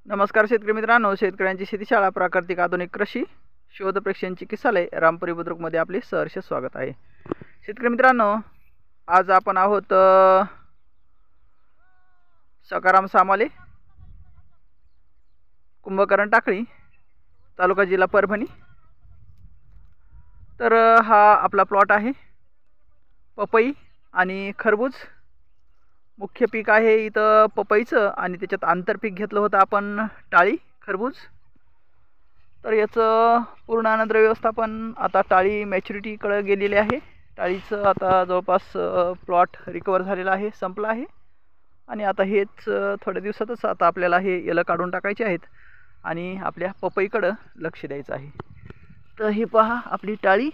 नमस्कार शेतकरी मित्रांनो, शेतकऱ्यांची शेतीशाळा प्राकृतिक आधुनिक कृषी शोध प्रेक्षण चिकित्सालय रामपुरी बुद्रुकमध्ये आपले सहर्ष स्वागत आहे। शेतकरी मित्रांनो, आज आपण आहोत सकाराम सामाले, कुंभकर्ण टाकळी, तालुका जिल्हा परभणी। तर हा आपला प्लॉट आहे। पपई आणि खरबूज मुख्य पीक आहे इथं पपईचं, आणि त्याच्यात आंतरपीक घेतलं होतं आपण टाळी खरबूज। तर याचं पूर्ण अन्न व्यवस्थापन आता टाळी मॅच्युरिटीकडे गेलेले आहे। टाळीचं आता जवळपास प्लॉट रिकवर झालेला आहे, संपला आहे, आणि आता हेच थोड्या दिवसातच आता आपल्याला हे येलं काढून टाकायचे आहेत आणि आपल्या पपईकडे लक्ष द्यायचं आहे। तर हे पहा आपली टाळी।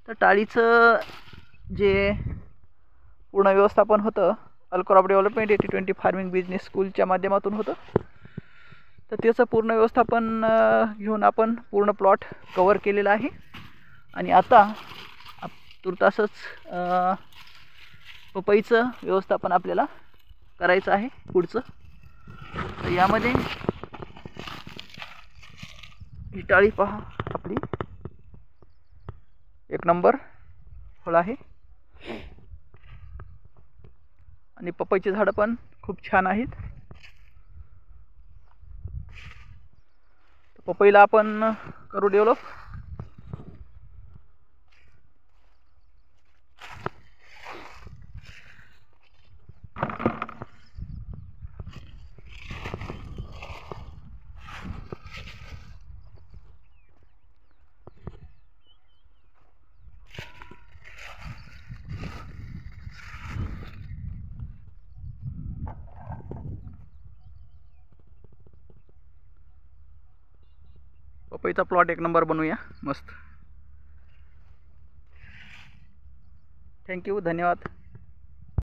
तर टाळीचं जे पूर्ण व्यवस्थापन होतं all crop development 80-20 farming business स्कूलच्या माध्यमातून होतं। तर त्याचं पूर्ण व्यवस्थापन घेऊन आपण पूर्ण प्लॉट कव्हर केलेला आहे, आणि आता तुर्तासच पपईचं व्यवस्थापन आपल्याला करायचं आहे पुढचं। तर यामध्ये ही टाळी पहा आपली एक नंबर फळ आहे, आणि पपईचे झाडं पण खूप छान आहेत। पपईला आपण करू डेव्हलप। पपईचा प्लॉट एक नंबर बनवूया मस्त। थँक्यू, धन्यवाद।